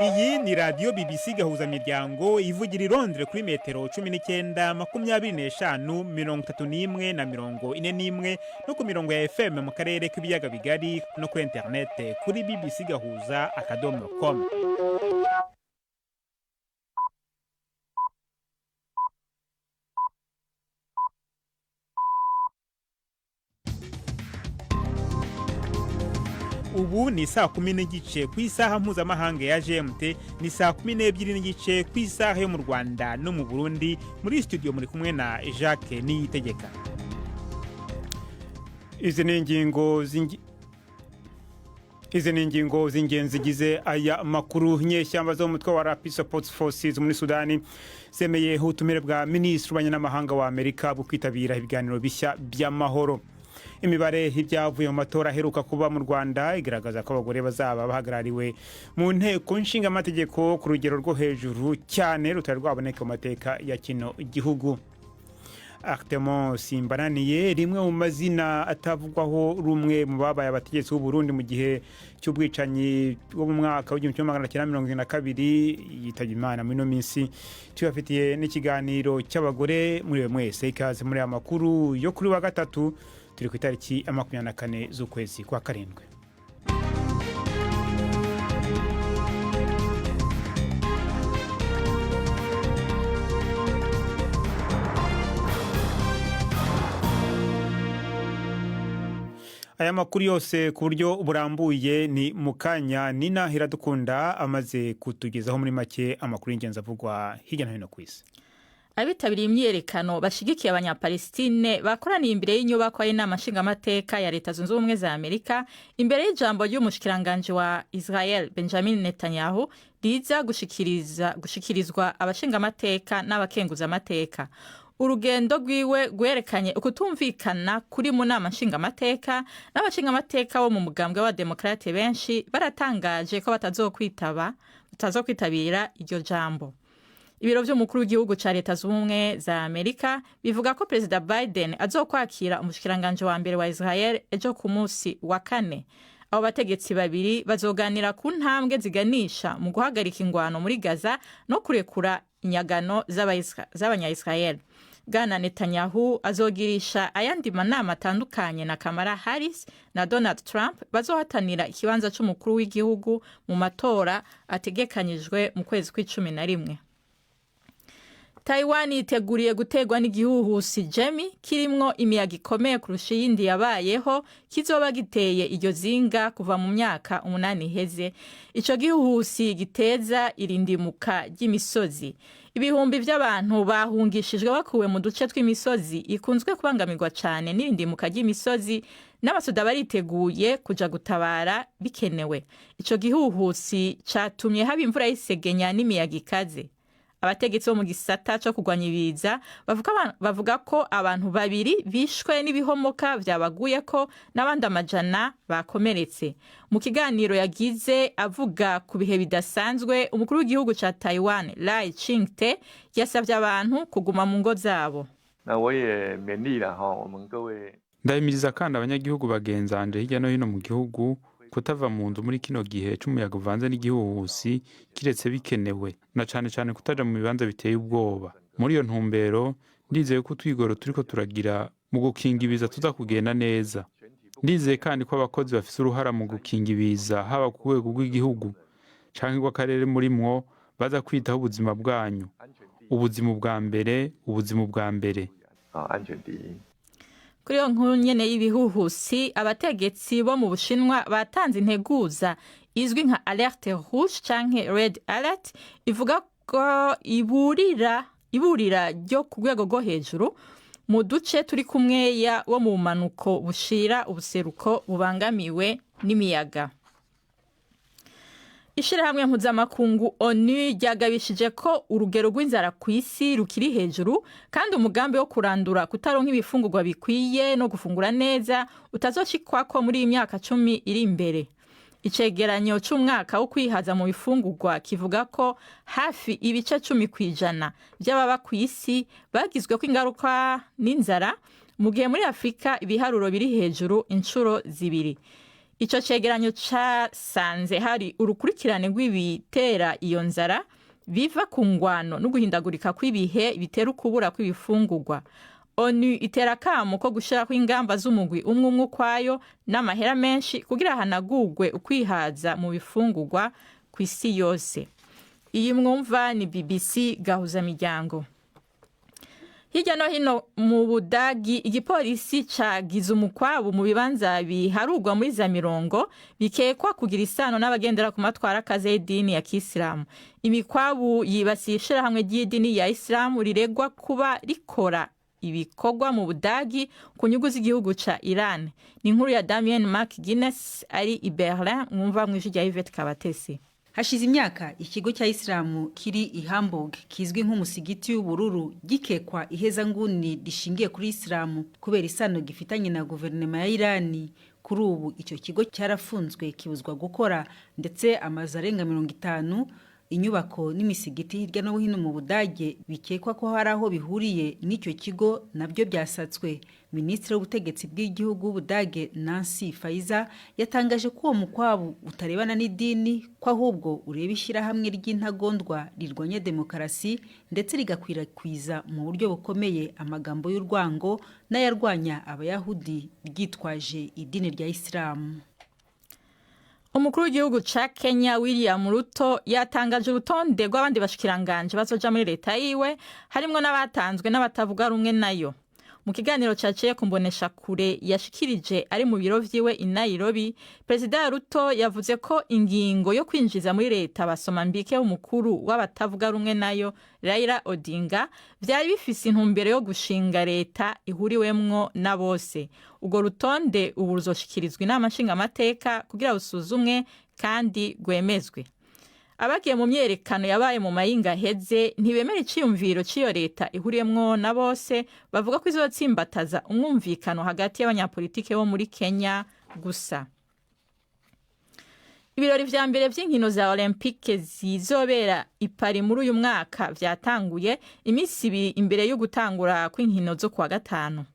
Iyi ni radio BBC gahuza miryango ivugira i Londres kuri metero 19 25 31 na 41 no ku mirongo ya FM mu karere k'ibiyaga bigari no kuri internet kuri bbcgahuza.com. Ubu ni saa 10 n'igice ku isaha mpuzamahanga ya GMT, ni saa 12 n'igice ku isaha yo mu Rwanda no mu Burundi. Muri studio muri kumwe na Jacques Niyitegeka. Izi ni ingingo z'ingenzi zigize aya makuru. Nyeshyamba zo mu mutwe wa Rapid Support Forces muri Sudani zemeye ubutumire bwa Minisitiri w'Abanyamahanga wa Amerika bwo kwitabira ibiganiro bishya by'amahoro. Imibare y'ibyavuye mu matora aheruka kuba mu Rwanda igaragaza ko abagore bazaba bahagarariwe mu nteko nshinga amategeko ku rugero rwo hejuru cyane rutari rwaboneka mu mateka ya kino gihugu. Artemon Simbananiye, rimwe mu mazina atavugwaho rumwe mu babaye abategetsi b'u Burundi mu gihe cy'ubwicanyi bwo mu mwaka w'1972, yitabye Imana muri no minsi. Tubafitiye n'ikiganiro cy'abagore muri mwese, ikaze muri amakuru yo kuri wa gatatu, turi ku itariki 24 z'ukwezi kwa karindwi. Aya makuru yose ku buryo burambuye ni mukanya. Nina Iradukunda amaze kutugezaho muri make amakuru y'ingenzi avugwa hirya no hino ku isi. Abitabiriye imyerekano bashigikiye abanyapalestine bakoraniye imbere y'inyubako y'inama nshingamateka ya Leta Zunze Ubumwe za Amerika imbere y'ijambo ry'umushikiranganje wa Israel Benjamin Netanyahu riza gushikirizwa abashingamateka n'abakenguzamateka. Urugendo rwiwe gwerekanye ukutumvikana kuri mu nama nshingamateka n'abashingamateka bo mu mugambwe wa Demokrate benshi baratangaje ko batazokwitabira iryo jambo. Ibiro vy'umukuru w'igihugu ca Leta Zunze Ubumwe za Amerika bivuga ko President Biden azokwakira umushikiranganje wa mbere wa Israel ejo ku munsi wa kane. Abo bategetsi babiri bazoganira ku ntambwe ziganisha mu guhagarika ingwano muri Gaza no kurekura inyagano z'abanya-Israel. Bwana Netanyahu azogirisha ayandi manama atandukanye na Kamala Harris na Donald Trump bazohatanira ikibanza c'umukuru w'igihugu mu matora ategekanyijwe mu kwezi kwa-11. Taiwan iteguriye gutegwa n'igihuhusi Jemmy kirimwo imiyaga ikomeye kurusha iyindi yabayeho, kizoba giteye iryo zinga kuva mu myaka 8 iheze. Ico gihuhusi giteza irindimuka ry'imisozi. Ibihumbi by'abantu bahungishijwe bakuwe mu duce tw'imisozi ikunzwe kubangamirwa cyane n'irindimuka ry'imisozi, n'abasoda bariteguye kuja gutabara bikenewe. Ico gihuhusi catumye haba imvura y'isegenya n'imiyaga ikaze. Abategetsi bo mu gisata cyo kugwanya ibiza bavuga ko abantu babiri bishwe n'ibihomoka byabaguye ko n'abandi amajana bakomeretse. Mu kiganiro yagize avuga ku bihe bidasanzwe, umukuru w'igihugu ca Taiwan Lai Ching-te yasavye abantu kuguma mu ngo zabo. Ndahimiriza kandi abanyagihugu bagenzanje hirya no hino mu gihugu kutava mu nzu muri kino gihe c'umuyaga uvanze n'igihuhusi kiretse bikenewe, na cane cane kutaja mu bibanza biteye ubwoba. Muri iyo ntumbero ndizeye ko twigoro turiko turagira mu gukinga ibiza tuza kugenda neza. Ndizeye kandi ko abakozi bafise uruhara mu gukinga ibiza haba ku rwego rw'igihugu canke rw'akarere murimwo baza kwitaho ubuzima bwanyu. Ubuzima bwa mbere. Kuri iyo nkuru nyene y'ibihuhusi, abategetsi bo mu Bushinwa batanze integuza izwi nka alerte rouge canke red alert, ivuga ko iburira ryo ku rwego rwo hejuru mu duce turi kumweya wo mu manuko bushira ubuseruko bubangamiwe n'imiyaga. Ishirahamwe mpuzamakungu ONU ryagabishije ko urugero rw'inzara ku isi rukiri hejuru kandi umugambi wo kurandura kutaronka ibifungurwa bikwiye no gufungura neza utazoshikwa muri iyi myaka 10 iri imbere. Icegeranyo c'umwaka wo kwihaza mu bifungurwa kivuga ko hafi ibice 10% by'ababa ku isi bagizwe ko ingaruka n'inzara, mu gihe muri Afrika ibiharuro biri hejuru inshuro zibiri. icyo cegeranyo casanze hari urukurikirane rw'ibitera iyo nzara biva ku ngwano no guhindagurika kw'ibihe bitera ukubura kw'ibifungurwa. ONU itera akamo ko gushiraho ingamba z'umugwi umwe ukwayo n'amahera menshi kugira hanagurwe ukwihaza mu bifungurwa ku isi yose. Iyi mwumva ni BBC Gahuzamiryango. Hirya no hino mu Budagi igipolisi cagize umukwabu mu bibanza biharugwa muri za mirongo bikekwa kugira isano n'abagendera ku matwara akaze y'idini ya Kisilamu. Imikwabu yibasiye ishirahamwe ry'idini ya Isilamu riregwa kuba rikora ibikorwa mu Budagi ku nyungu z'igihugu ca Iran. Ni inkuru ya Damien McGuinness ari i Berlin, mwumva mw'ijwi rya Yvette Kabatesi. Hashize imyaka ikigo cya Isilamu kiri i Hamburg kizwi nk'umusigiti w'ubururu gikekwa ihezanguni rishingiye kuri Isilamu kubera isano gifitanye na guverinoma ya Irani. Kuri ubu icyo kigo cyarafunzwe kibuzwa gukora, ndetse amazu arenga 50 inyubako n'imisigiti hirya no hino mu Budage bikekwa ko hari aho bihuriye n'icyo kigo nabyo byasatswe. Minisitiri w'ubutegetsi bw'igihugu Budage Nancy Faeser yatangaje ko uwo mukwabu utarebana n'idini, ko ahubwo ureba ishyirahamwe ry'intagondwa rirwanya demokarasi ndetse rigakwirakwiza mu buryo bukomeye amagambo y'urwango n'ayarwanya abayahudi ryitwaje idini rya Isilamu. Umukuru w'igihugu ca Kenya William Ruto yatangaje urutonde rw'abandi bashikiranganje bazoja muri leta yiwe, harimwo n'abatanzwe n'abatavuga rumwe nayo. Mu kiganiro caciye kumbonesha kure yashikirije ari mu biro vyiwe i Nairobi, Perezida Ruto yavuze ko ingingo yo kwinjiza muri leta Basomambike umukuru w'abatavuga rumwe nayo Raila Odinga vyari bifise intumbero yo gushinga leta ihuriwemwo na bose. Ugo rutonde ubu ruzoshikirizwa inama nshingamateka kugira busuzumwe kandi rwemezwe. Abagiye mu myerekano yabaye mu mayinga heze ntibemera iciyumviro c'iyo leta ihuriyemwo na bose, bavuga ko izotsimbataza umwumvikano hagati y'abanyapolitike bo muri Kenya gusa. Ibirori vya mbere vy'inkino za Olympique zizobera i Paris muri uyu mwaka vyatanguye imisi 2 imbere yo gutangura kw'inkino zo kuwa gatanu.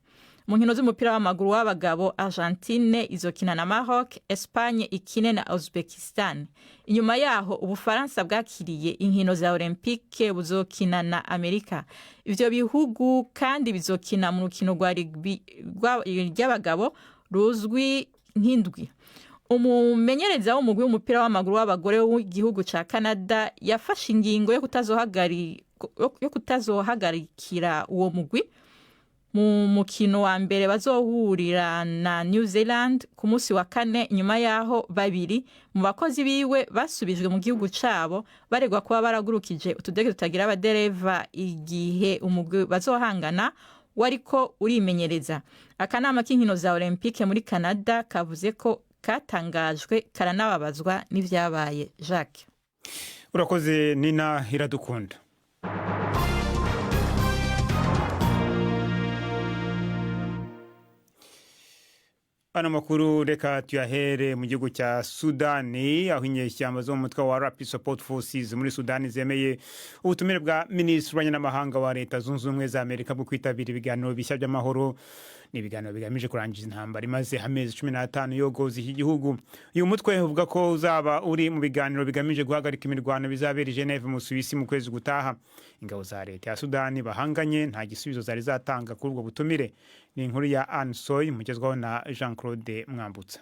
Mu nkino z'umupira w'amaguru w'abagabo, Argentine izokina na Maroc, Espagne ikine na Uzbekistan. Inyuma yaho Ubufaransa bwakiriye inkino za Olympique buzokina na Amerika. Ivyo bihugu kandi bizokina mu rukino rwa rugby ry'abagabo ruzwi nk'indwi. Umumenyereza w'umugwi w'umupira w'amaguru w'abagore w'igihugu ca Canada yafashe ingingo yo kutazohagarikira uwo mugwi mu mukino wa mbere bazohurira na New Zealand ku munsi wa kane, nyuma yaho babiri mu bakozi biwe basubijwe mu gihugu cabo baregwa kuba baragurukije utudege tutagira abadereva igihe umugwi bazohangana wariko urimenyereza. Akanama k'inkino za Olympique muri Canada kavuze ko katangajwe karanababazwa n'ivyabaye. Jacques, urakoze Nina Iradukunda. Ano makuru reka tuyahere mu gihugu cya Sudani, aho inyeshyamba zo mu mutwe wa Rapid Support Forces muri Sudani zemeye ubutumire bwa Minisitiri w'Ububanyi n'Amahanga wa Leta Zunze Ubumwe za Amerika bwo kwitabira ibiganiro bishya by'amahoro. Ni ibiganiro bigamije kurangiza intambara imaze amezi 15 yogoza iki gihugu. Uyu mutwe uvuga ko uzaba uri mu biganiro bigamije guhagarika imirwano bizabera i Geneve mu Suisse mu kwezi gutaha. Ingabo za leta ya Sudani bahanganye nta gisubizo zari zatanga kuri ubwo butumire. Ni inkuru ya Ansoy mugezwaho na Jean-Claude Mwambutsa.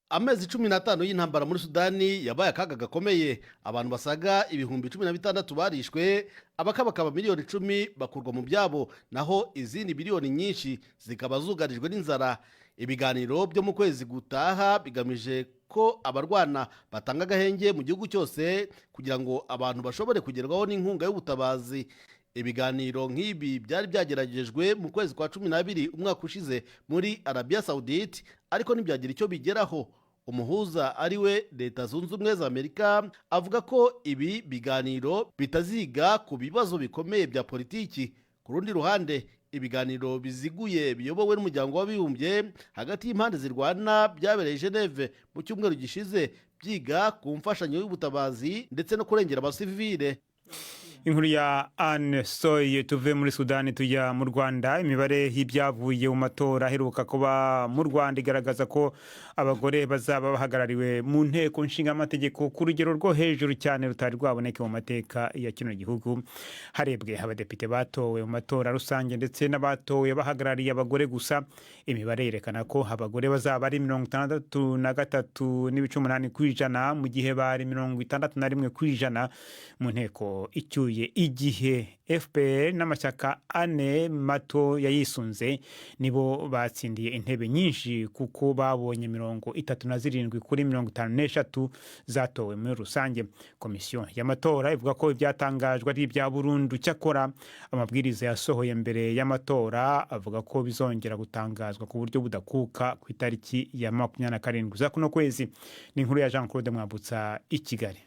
Amezi 15 y'intambara muri Sudani yabaye akaga gakomeye. Abantu basaga ibihumbi 16 barishwe, abakabakaba miliyoni 10 bakurwa mu byabo, naho izindi miliyoni nyinshi zikaba zugarijwe n'inzara. Ibiganiro byo mu kwezi gutaha bigamije ko abarwana batanga gahenge mu gihugu cyose kugira ngo abantu bashobore kugerwaho n'inkunga y'ubutabazi. Ibiganiro nk'ibi byari byageragejwe mu kwezi kwa 12 umwaka ushize muri Arabia Saudite, ariko ntibyagira icyo bigeraho. Umuhuza ariwe Leta Zunze Ubumwe za Amerika avuga ko ibi biganiro bitaziga ku bibazo bikomeye bya politiki. Ku rundi ruhande, ibiganiro biziguye biyobowe n'umuryango w'abibumbye hagati y'impande zirwana byabereye Geneve mu cyumweru gishize, byiga ku mfashanyo y'ubutabazi ndetse no kurengera abasivile. inkuru ya Anne Soy. Tuve muri Sudani tujya mu Rwanda. Imibare y'ibyavuye mu matora aheruka kuba mu Rwanda igaragaza ko abagore bazaba bahagarariwe mu nteko nshinga amategeko ku rugero rwo hejuru cyane rutari rwaboneke mu mateka ya kino gihugu. Harebwe abadepite batowe mu matora rusange ndetse n'abatowe bahagarariye abagore gusa. Imibare yerekana ko abagore bazaba ari 63.8% mu gihe bari 61% mu nteko icyuye igihe. FPR n'amashyaka ane mato yayisunze nibo batsindiye intebe nyinshi kuko babonye 37 kuri 53 zatowe muri rusange. Komisiyo y'amatora ivuga ko ibyatangajwe ari ibya burundu, cyakora amabwiriza yasohoye mbere y'amatora avuga ko bizongera gutangazwa ku buryo budakuka ku itariki ya 27 za kuno kwezi. Ni inkuru ya Jean Claude Mwambutsa i Kigali.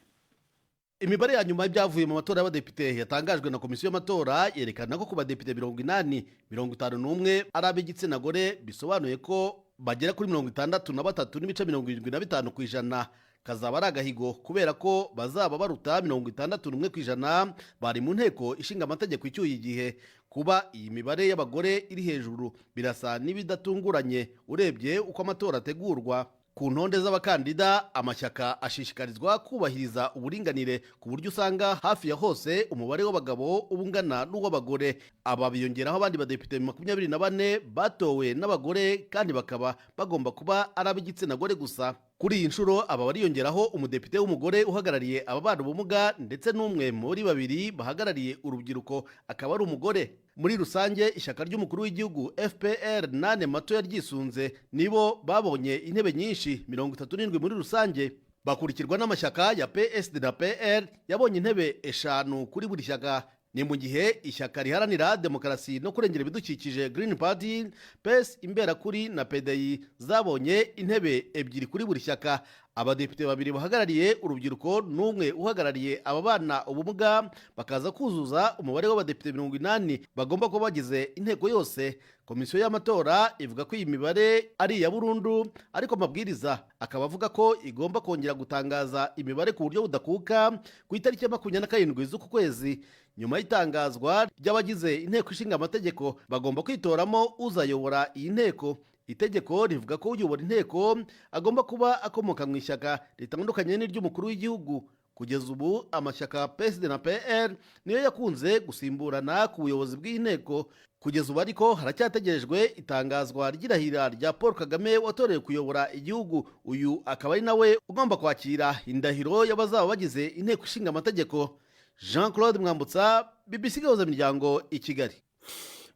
Imibare ya nyuma y'ibyavuye mu matora y'abadepite yatangajwe na komisiyo y'amatora yerekana ko ku badepite 51 ari ab'igitsina gore, bisobanuye ko bagera kuri 63.75% kazaba ari agahigo kubera ko bazaba baruta 61% bari mu nteko ishinga amategeko icyuye igihe. Kuba iyi mibare y'abagore iri hejuru birasa n'ibidatunguranye urebye uko amatora ategurwa. Ku ntonde z'abakandida, amashyaka ashishikarizwa kubahiriza uburinganire ku buryo usanga hafi ya hose umubare w'abagabo ubungana n'uw'abagore. Aba biyongeraho abandi badepite 24 batowe n'abagore kandi bakaba bagomba kuba ari ab'igitsina gore gusa. Kuri iyi nshuro aba bariyongeraho umudepite w'umugore uhagarariye ababana ubumuga ndetse n'umwe muri babiri bahagarariye urubyiruko akaba ari umugore. Muri rusange ishyaka ry'umukuru w'igihugu FPR nane mato yaryisunze nibo babonye intebe nyinshi 37 muri rusange, bakurikirwa n'amashyaka ya PSD na PR yabonye intebe 5 kuri buri shyaka. Ni mu gihe ishyaka riharanira demokarasi no kurengera ibidukikije Green Party, PES Imberakuri na PDI zabonye intebe 2 kuri buri shyaka. Abadepite 2 bahagarariye urubyiruko n'umwe uhagarariye ababana ubumuga bakaza kuzuza umubare w'abadepite 80 bagomba kuba bagize inteko yose. Komisiyo y'amatora ivuga ko iyi mibare ari iya burundu, ariko amabwiriza akaba avuga ko igomba kongera gutangaza imibare ku buryo budakuka ku itariki ya 27 z'uku kwezi. Nyuma y'itangazwa ry'abagize inteko ishinga amategeko bagomba kwitoramo uzayobora iyi nteko. Itegeko rivuga ko uyobora inteko agomba kuba akomoka mu ishyaka ritandukanye n'iry'umukuru w'igihugu. Kugeza ubu amashyaka PSD na PR niyo yakunze gusimburana ku buyobozi bw'inteko. Kugeza ubu ariko haracyategerejwe itangazwa ry'irahira rya Paul Kagame watorewe kuyobora igihugu. Uyu akaba ari nawe ugomba kwakira indahiro y'abazaba bagize inteko ishinga amategeko. Jean Claude Mwambutsa, BBC Gahuza Miryango i Kigali.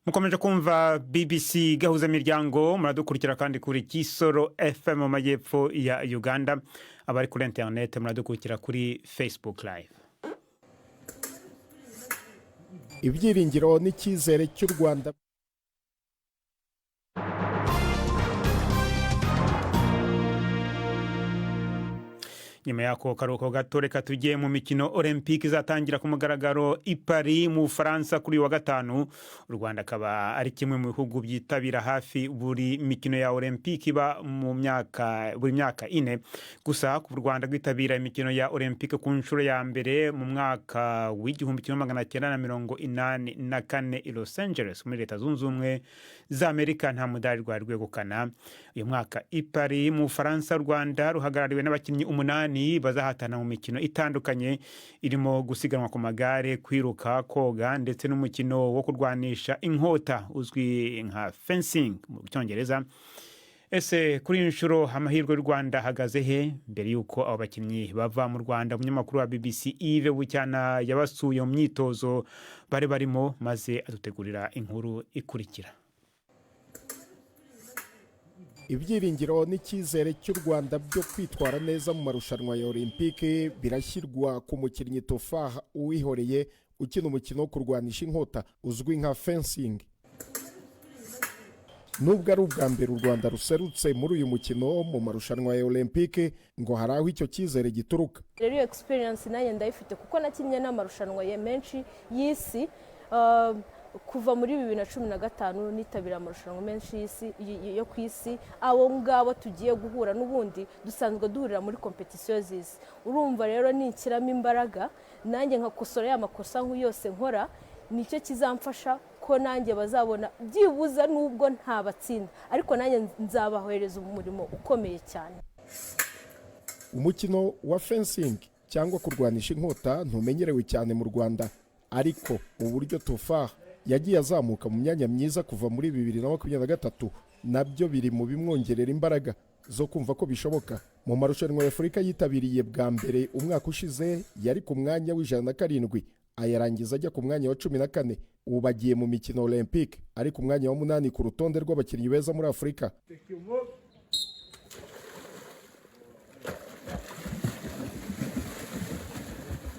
Mukomeje kumva BBC Gahuza Miryango, muradukurikira kandi kuri Kisoro FM mu majyepfo ya Uganda. Abari kuri internet muradukurikira kuri Facebook Live. Ibyiringiro n'icyizere cy'u Rwanda. Nyuma yako karuhuko gato reka tugiye mu mikino Olympique izatangira ku mugaragaro i Paris mu Faransa kuri wa gatanu. U Rwanda akaba ari kimwe mu bihugu byitabira hafi buri mikino ya Olympique iba mu buri myaka 4. Gusa ku Rwanda rwitabira imikino ya Olympique ku nshuro ya mbere mu mwaka w'1984 i Los Angeles muri Leta Zunze Ubumwe za Amerika nta mudari rwari rwegukana. Uyu mwaka i Paris mu Faransa, Rwanda ruhagarariwe n'abakinnyi 8 bazahatana mu mikino itandukanye irimo gusiganwa ku magare, kwiruka, koga ndetse n'umukino wo kurwanisha inkota uzwi nka fencing mu Cyongereza. Ese kuri inshuro amahirwe y'u Rwanda hagaze he? Mbere yuko abo bakinnyi bava mu Rwanda, umunyamakuru wa BBC Yves Bucyana yabasuye mu myitozo bari barimo maze adutegurira inkuru ikurikira. Ibyiringiro n'icyizere cy'u Rwanda byo kwitwara neza mu marushanwa ya Olympique birashyirwa ku mukinnyi Tofah Uwihoreye ukina umukino wo kurwanisha inkota uzwi nka fencing. Nubwo ari ubwa mbere u Rwanda ruserutse muri uyu mukino mu marushanwa ya Olympique, ngo hari aho icyo cyizere gituruka. Rero experience nanjye ndayifite kuko nakinnye n'amarushanwa menshi y'isi, kuva muri 2015 nitabira amarushanwa menshi yo ku isi, abo ngabo tugiye guhura n'ubundi dusanzwe duhurira muri competition z'isi. Urumva rero nikiramo imbaraga nanjye nkakosora ya makosa yose nkora, nicyo kizamfasha ko nanjye bazabona byibuza nubwo ntabatsinda, ariko nanjye nzabahereza umurimo ukomeye cyane. Umukino wa fencing cyangwa kurwanisha inkota ntumenyerewe cyane mu Rwanda, ariko uburyo Tofar yagiye azamuka mu myanya myiza kuva muri 2023 nabyo biri mu bimwongerera imbaraga zo kumva ko bishoboka. Mu marushanwa ya Afurika yitabiriye bwa mbere umwaka ushize yari ku mwanya w'107, ayarangiza ajya ku mwanya wa 14. Ubu bagiye mu mikino Olympique ari ku mwanya wa 8 ku rutonde rw'abakinnyi beza muri Afurika.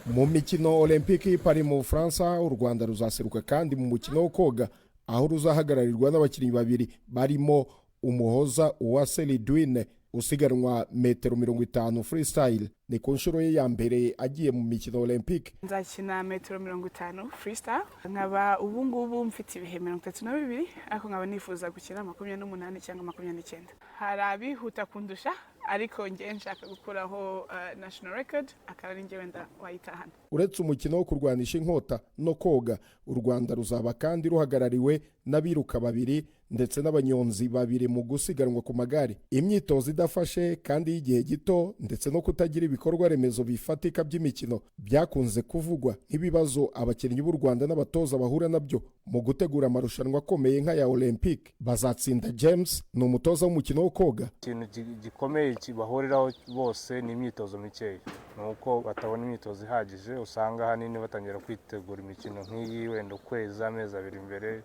Mu mikino Olympique y'Ipari mu Bufaransa, u Rwanda ruzaseruka kandi mu mukino wo koga, aho ruzahagararirwa n'abakinnyi babiri barimo Umuhoza Uwase Lidwine usiganwa metero 50 freestyle. Ni ku nshuro ye ya mbere agiye mu mikino Olympique. Nzakina metero 50 freestyle, nkaba ubu ngubu mfite ibihe 32, ariko nkaba nifuza gukina 28 cyangwa 29. Hari abihuta kundusha, ariko ngiye nshaka gukuraho national record, akaba ari ngiye wenda wayitahana. Uretse umukino wo kurwanisha inkota no koga, u Rwanda ruzaba kandi ruhagarariwe n'abiruka babiri ndetse n'abanyonzi babiri mu gusiganwa ku magare. Imyitozo idafashe kandi y'igihe gito ndetse no kutagira ibikorwa remezo bifatika by'imikino byakunze kuvugwa nk'ibibazo abakinnyi b'u Rwanda n'abatoza bahura nabyo mu gutegura amarushanwa akomeye nka ya Olympique. Bazatsinda James ni umutoza w'umukino wo koga. Ikintu gikomeye bahuriraho bose ni imyitozo mikeya, nuko batabona imyitozo ihagije, usanga hanini batangira kwitegura imikino nk'iyi wenda ukwezi amezi abiri imbere,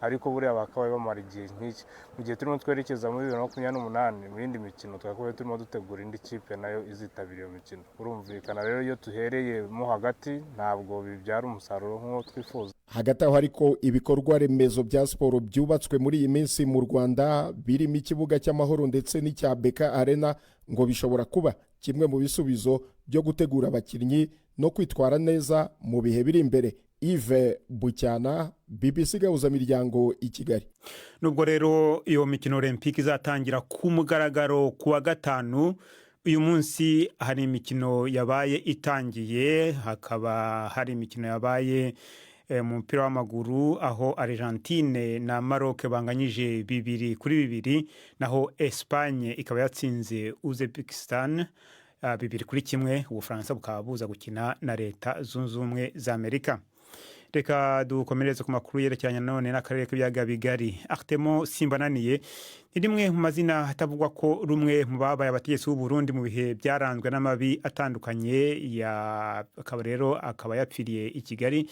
ariko buriya bakabaye bamara igihe nk'iki. Mu gihe turimo twerekeza muri 2028 mu yindi mikino, twakabaye turimo dutegura indi kipe nayo izitabira iyo mikino. Urumvikana rero iyo tuhereye mo hagati ntabwo bibyara umusaruro nk'uwo twifuza. Hagati aho ariko ibikorwa remezo bya siporo byubatswe muri iyi minsi mu Rwanda birimo ikibuga cy'Amahoro ndetse n'icya Beka Arena ngo bishobora kuba kimwe mu bisubizo byo gutegura abakinnyi no kwitwara neza mu bihe biri imbere. Yves Bucyana, BBC Gahuzamiryango i Kigali. Nubwo rero iyo mikino Olympique izatangira ku mugaragaro kuwa gatanu, uyu munsi hari imikino yabaye itangiye, hakaba hari imikino yabaye mu mupira w'amaguru aho Argentine na Maroc banganyije 2-2, naho Espagne ikaba yatsinze Uzbekistan 2-1. Ubufaransa bukaba buza gukina na Leta Zunze Ubumwe za Amerika. Reka dukomereze ku makuru yerekeranye none n'akarere k'ibiyaga bigari. Artemo Simbananiye ni rimwe mu mazina atavugwa ko rumwe mu babaye abategetsi b'u Burundi mu bihe byaranzwe n'amabi atandukanye, akaba yapfiriye i Kigali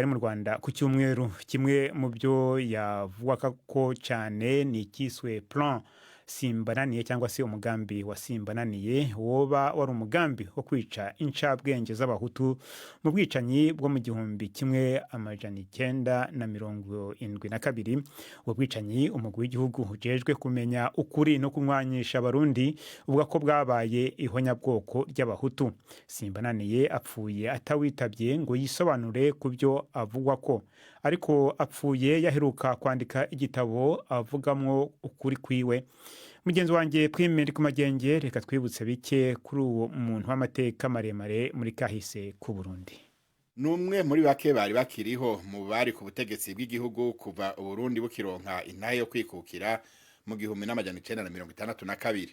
mu Rwanda ku cyumweru. Kimwe mu byo yavugwa ko cyane ni ikiswe plan Simbananiye cyangwa se umugambi wa Simbananiye, woba wari umugambi wo kwica incabwenge z'abahutu mu bwicanyi bwo mu 1972. Ubwo bwicanyi umugwi w'igihugu ujejwe kumenya ukuri no kunywanyisha abarundi uvuga ko bwabaye ihonyabwoko ry'abahutu. Simbananiye apfuye atawitabye ngo yisobanure ku byo avugwa ko, ariko apfuye yaheruka kwandika igitabo avugamwo ukuri kwiwe. Mugenzi wanjye Prime Ndikumagenge, reka twibutse bike kuri uwo muntu w'amateka maremare muri kahise ku Burundi. Numwe muri bake bari bakiriho mu bari ku butegetsi bw'igihugu kuva Burundi bukironka intahe yo kwikukira mu 1962.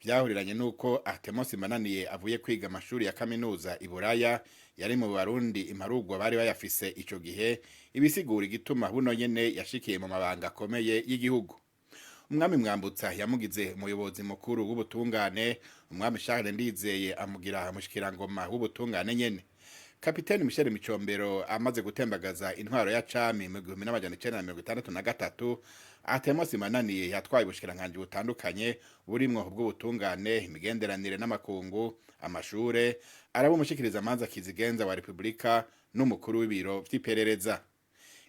Byahuriranye nuko Artemo Simbananiye avuye kwiga amashuri ya kaminuza i Buraya, yari mu Barundi imparugwa bari bayafise ico gihe, ibisigura igituma buno nyene yashikiye mu mabanga akomeye y'igihugu. Umwami Mwambutsa yamugize umuyobozi mukuru w'ubutungane, umwami Charles Ndizeye amugira mushikirangoma w'ubutungane nyene. Kapiteni Michel Micombero amaze gutembagaza intwaro ya cami mu 1963, Artemo Simbananiye yatwaye ubushikiranganje butandukanye burimwo ubw'ubutungane, imigenderanire n'amakungu, amashure, arabo umushikiriza amanza kizigenza wa Republika n'umukuru w'ibiro vy'iperereza.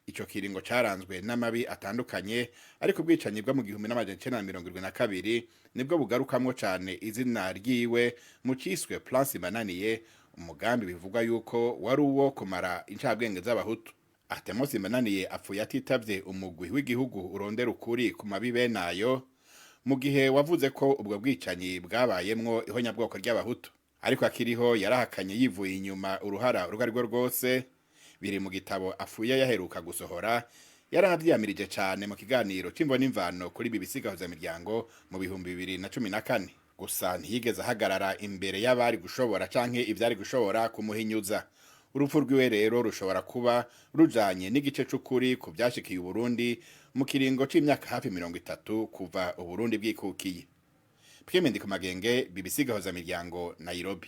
Ico kiringo caranzwe n'amabi atandukanye, ariko ubwicanyi bwa mu 1972 nibwo bugarukamwo cane izina ryiwe mu ciswe Plan Simbananiye, umugambi bivugwa yuko wari uwo kumara incabwenge z'abahutu. Artemus Mbananiye apfuye atitavye umugwi w'igihugu urondera ukuri ku mabi benayo mu gihe wavuze ko ubwo bwicanyi bwabayemwo ihonyabwoko ry'abahutu, ariko akiriho yarahakanye yivuye inyuma uruhara urwo arirwo rwose. Biri mu gitabo afuye yaheruka gusohora, yaranavyiyamirije cane mu kiganiro c'imvo n'imvano kuri BBC Gahuzamiryango mu 2014. Gusa ntiyigeze ahagarara imbere y'abari gushobora canke ivyari gushobora kumuhinyuza. Urupfu rwiwe rero rushobora kuba rujanye n'igice c'ukuri ku vyashikiye Burundi mu kiringo c'imyaka hafi 30 kuva Uburundi bwikukiye. Pyemendi ku Magenge, BBC Gahuzamiryango, Nairobi.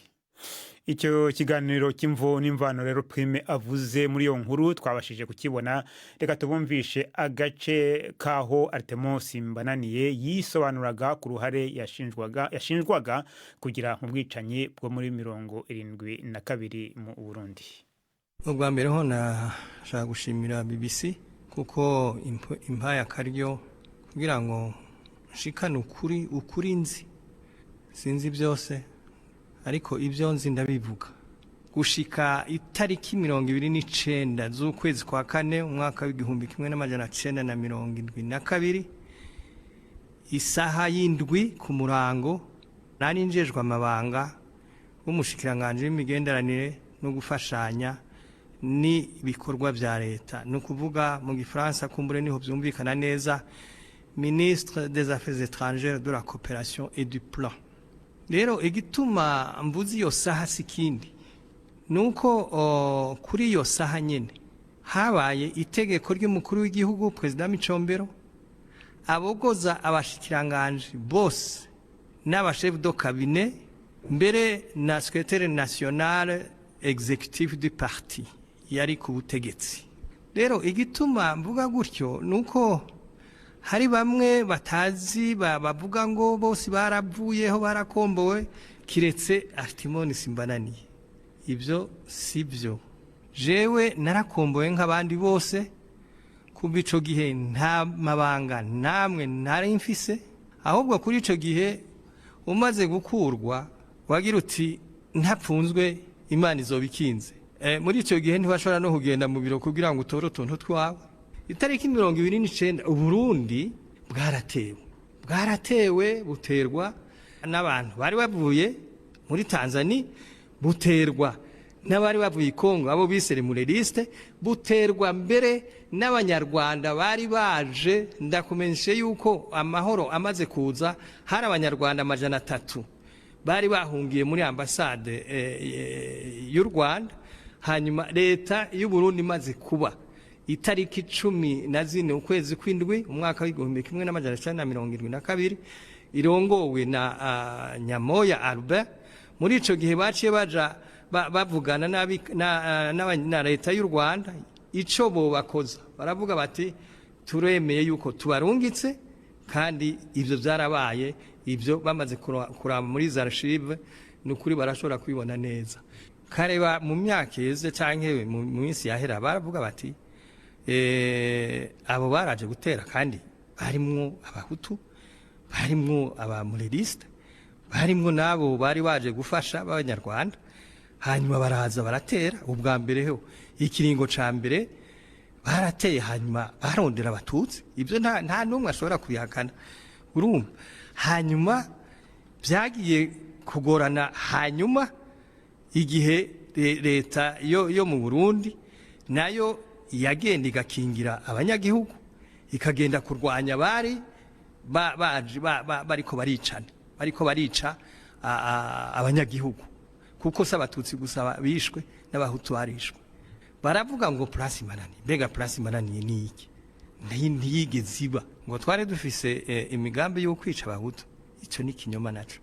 Icyo kiganiro cy'imvo n'imvano rero Prime avuze muri iyo nkuru twabashije kukibona. Reka tubumvishe agace kaho Artemus Mbananiye yisobanuraga ku ruhare yashinjwaga kugira mu bwicanyi bwo muri 72 mu Burundi. Ubwa mbere ho nashaka gushimira BBC kuko impaya karyo kugira ngo nshikane ukuri nzi sinzi byose, ariko ibyo nzi ndabivuga. Gushika itariki 29 z'ukwezi kwa kane umwaka w'igihumbi 1972 isaha y'indwi ku murango nari njejwe amabanga w'umushikiranganje w'imigenderanire no gufashanya ni bikorwa vya leta, no kuvuga mu gifaransa kumbure niho byumvikana neza, ministre des affaires étrangères, de la coopération et du plan. Rero igituma mvuzi yo saha sikindi nuko kuri yo saha nyene habaye itegeko ry'umukuru w'igihugu President Micombero abogoza abashikiranganje bose n'abachef de cabinet mbere na secrétaire national exécutif du parti yari ku butegetsi. Rero igituma mvuga gutyo nuko hari bamwe batazi bavuga ngo bose baravuyeho barakombowe kiretse Artemus Mbananiye. Ibyo sibyo. Jewe narakombowe nk'abandi bose, kuva ico gihe nta mabanga namwe nari mfise, ahubwo kuri ico gihe umaze gukurwa wagira uti ntapfunzwe Imana izobikinze. Muri ico gihe ntibashobora no kugenda mu biro kugira ngo utore utuntu twawe. Itariki 29 Uburundi bwaratewe buterwa n'abantu bari bavuye muri Tanzania, buterwa n'abari bavuye Kongo abo bise remureriste, buterwa mbere n'abanyarwanda bari baje. Ndakumenyeshe yuko amahoro amaze kuza hari abanyarwanda 300 bari bahungiye muri ambasade y'u Rwanda. Hanyuma leta y'u Burundi maze kuba itariki 14 ukwezi kw'indwi umwaka w'igihumbi 1972 irongowe na Nyamoya Albert. Muri ico gihe baciye baja bavugana na leta y'u Rwanda ico bo bakoza, baravuga bati turemeye yuko tubarungitse, kandi ivyo byarabaye. Ivyo bamaze kuraba muri za archive n'ukuri barashobora kwibona neza. Kareba mu myaka yeze canke mu minsi yahera baravuga bati abo baraje gutera kandi barimwo abahutu, barimwo abamureriste, barimwo nabo bari baje gufasha abanyarwanda. Hanyuma baraza baratera. Ubwa mbere ho ikiringo ca mbere barateye, hanyuma barondera abatutsi. Ibyo nta numwe ashobora kubihakana, urumva. Hanyuma byagiye kugorana. Hanyuma igihe leta yo mu Burundi nayo yagenda igakingira abanyagihugu, ikagenda kurwanya bari bariko barica abanyagihugu, kuko s'abatutsi gusa bishwe n'abahutu barishwe. Baravuga ngo Place Mbananiye. Mbega Place Mbananiye ni iki? Ntiyigeze iba ngo twari dufise imigambi yo kwica abahutu. Ico ni kinyoma naco.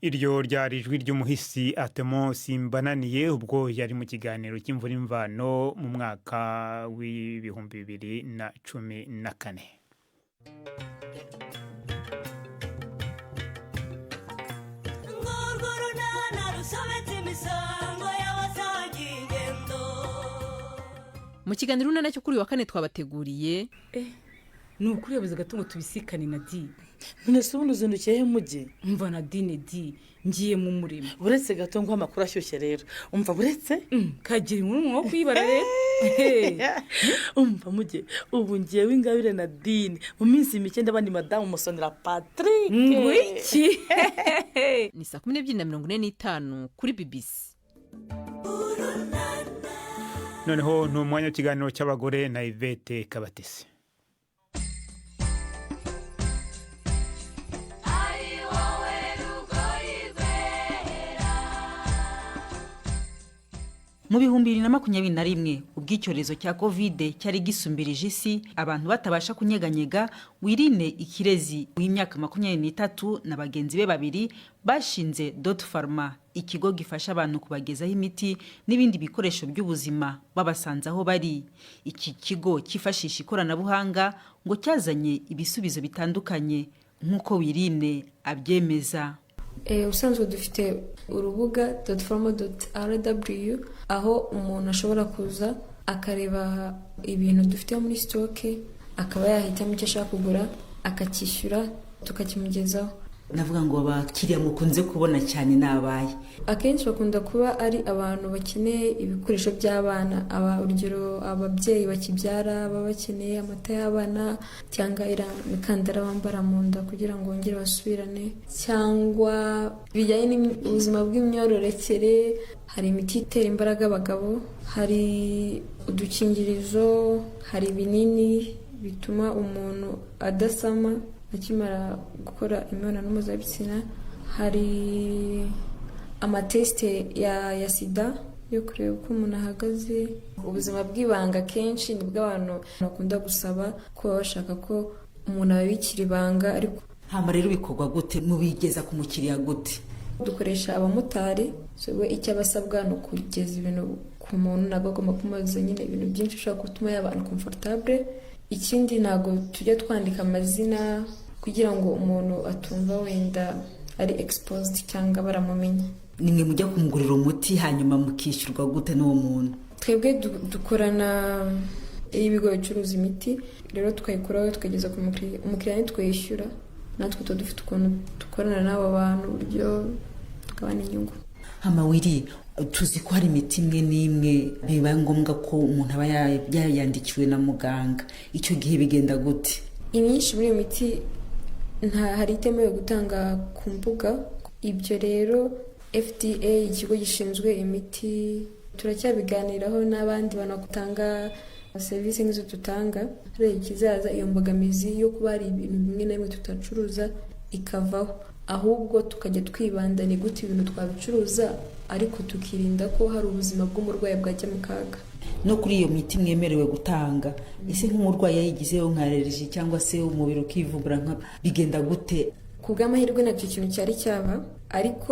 Iryo ryari ijwi ry'umuhisi Artemus Mbananiye ubwo yari mu kiganiro cy'imvo n'imvano mu mwaka w'2014. Mu kiganiro nana cyo kuri wa kane twabateguriye ni ukurebuza gato ngo tubisikane Nadine. none se ubundi uzindukiye he mujye? Umva Nadine ngiye mu murimo. Buretse gato ngo amakuru ashyushye rero. Umva buretse kagira inkuru wo kwibara rero. Umva mujye ubu ngiyewe Ingabire Nadine mu minsi mike ndabandi madamu Musonera Patrick. Ngwiki. Ni 12:45 kuri BBC. noneho ni umwanya w'ikiganiro cy'abagore na Yvette Kabatesi. Mu 2021 ubwo icyorezo cya COVID cyari gisumbirije isi, abantu batabasha kunyeganyega, Wirine Ikirezi w'imyaka 23 na bagenzi be babiri bashinze Dot Pharma, ikigo gifasha abantu kubagezaho imiti n'ibindi bikoresho by'ubuzima babasanze aho bari. Iki kigo kifashisha ikoranabuhanga ngo cyazanye ibisubizo bitandukanye nk'uko Wirine abyemeza. Usanzwe dufite urubuga .pharma.rw aho umuntu ashobora kuza akareba ibintu dufite muri stoke, akaba yahitamo icyo ashaka kugura akacyishyura tukakimugezaho. Navuga ngo abakiriya mukunze kubona cyane nabaye. Akenshi bakunda kuba ari abantu bakeneye ibikoresho by'abana, urugero ababyeyi bakibyara baba bakeneye amata y'abana cyangwa imikandara bambara mu nda kugira ngo bongere basubirane, cyangwa bijyanye n'ubuzima bw'imyororokere. Hari imiti itera imbaraga abagabo, hari udukingirizo, hari ibinini bituma umuntu adasama akimara gukora imibonano mpuzabitsina, hari amatesite ya sida yo kureba uko umuntu ahagaze. Ubuzima bw'ibanga kenshi nibwo abantu bakunda gusaba ko bashaka ko umuntu ababikira ibanga. Ariko hama rero bikorwa gute, mubigeza ku mukiriya gute? Dukoresha abamotari, we icyo abasabwa ni ukugeza ibintu ku muntu, ntabwo agomba kumaza nyine ibintu byinshi ushobora gutuma y'abantu comfortable. Ikindi ntabwo tujya twandika amazina kugira ngo umuntu atumva wenda ari exposed cyangwa baramumenya. Nimwe mujya kumugurira umuti hanyuma mukishyurwa gute n'uwo muntu? Twebwe dukorana ibigo bicuruza imiti, rero tukayikuraho tukageza ku mukiriya. Umukiriya nitwishyura, natwe tuba dufite ukuntu dukorana n'abo bantu uburyo tukabana inyungu. Hama Wiri, tuzi ko hari imiti imwe n'imwe biba ngombwa ko umuntu aba yayandikiwe na muganga. Icyo gihe bigenda gute? Imyinshi muri iyo miti hari itemewe gutanga ku mbuga. Ibyo rero FDA, ikigo gishinzwe imiti, turacyabiganiraho n'abandi banagutanga serivisi nk'izo tutanga. Hari ikizaza iyo mbogamizi yo kuba hari ibintu bimwe na bimwe tutacuruza ikavaho, ahubwo tukajya twibanda ni gute ibintu twabicuruza ariko tukirinda ko hari ubuzima bw'umurwayi bwajya mu kaga. No kuri iyo miti mwemerewe gutanga, ese nk'umurwayi yayigizeho nka allergy cyangwa se umubiri ukivumbura nka bigenda gute? Ku bw'amahirwe nacyo kintu cyari cyaba, ariko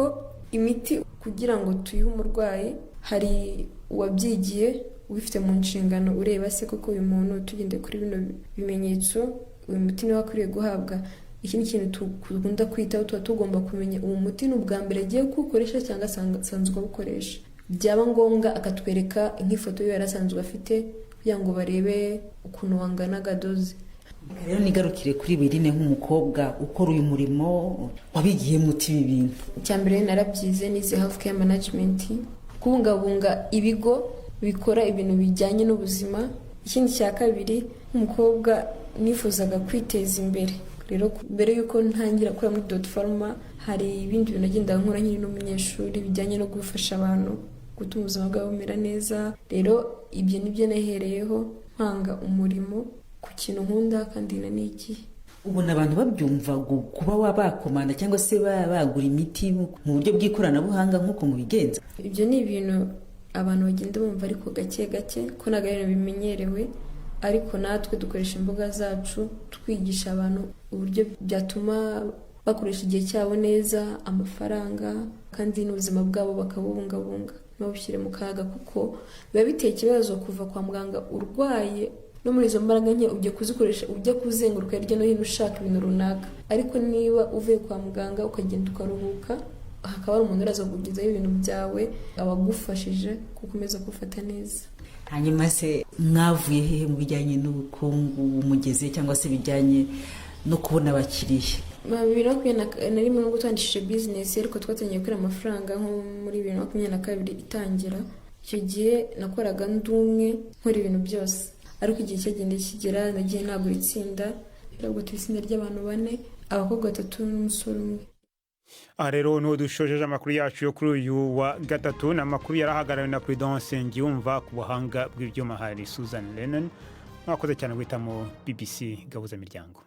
imiti kugira ngo tuyihe umurwayi hari uwabyigiye ubifite mu nshingano, ureba se koko uyu muntu tugende kuri bino bimenyetso uyu muti niwe akwiriye guhabwa. Iki ni ikintu tugunda kwitaho, tuba tugomba kumenya uwo muti ni ubwa mbere agiye kuwukoresha cyangwa asanzwe awukoresha. Byaba ngombwa akatwereka nk'ifoto yo yarasanzwe afite kugira ngo barebe ukuntu wanganaga doze. Rero nigarukire kuri Wirine nk'umukobwa ukora uyu murimo, wabigiye muti ibi bintu. Icyambere narabyize nize healthcare management, kubungabunga ibigo bikora ibintu bijyanye n'ubuzima. Ikindi cya kabiri, nk'umukobwa nifuzaga kwiteza imbere. Rero mbere yuko ntangira gukora muri Dot Pharma, hari ibindi bintu nagenda nkora nkiri n'umunyeshuri bijyanye no gufasha abantu gutuma ubuzima bwabo bumera neza. Rero ibyo nibyo nahereyeho mpanga umurimo ku kintu nkunda kandi nanigiye. Ubona abantu babyumva kuba wabakomanda cyangwa se bagura imiti mu buryo bw'ikoranabuhanga nk'uko mubigenza? Ibyo ni ibintu abantu bagenda bumva ariko gake gake ko ntabwo ari ibintu bimenyerewe, ariko natwe dukoresha imbuga zacu twigisha abantu uburyo byatuma bakoresha igihe cyabo neza, amafaranga, kandi n'ubuzima bwabo bakabubungabunga ntibabushyire mu kaga, kuko biba biteye ikibazo kuva kwa muganga urwaye no muri izo mbaraga nke ujya kuzikoresha, ujya kuzenguruka hirya no hino ushaka ibintu runaka. Ariko niba uvuye kwa muganga ukagenda ukaruhuka, hakaba hari umuntu uraza kukugezaho ibintu byawe abagufashije gukomeza gufata neza. hanyuma se mwavuye hehe mu bijyanye n'ubukungu mugeze cyangwa se bijyanye no kubona abakiriya? 2021 nubwo twandishije business ariko twatangiye gukora amafaranga nko muri 2022 itangira. Icyo gihe nakoraga ndumwe nkora ibintu byose, ariko igihe cyagenda kigera nagiye nagura itsinda, rero itsinda ry'abantu 4, abakobwa 3 n'umusore umwe. Rero no dushojeje amakuru yacu yo kuri uyu wa gatatu, n'amakuru yarahagarariwe na Prudence Ngiyumva, ku buhanga bw'ibyuma hari Susan Lennon. Mwakoze cyane guhitamo BBC Gahuza Miryango.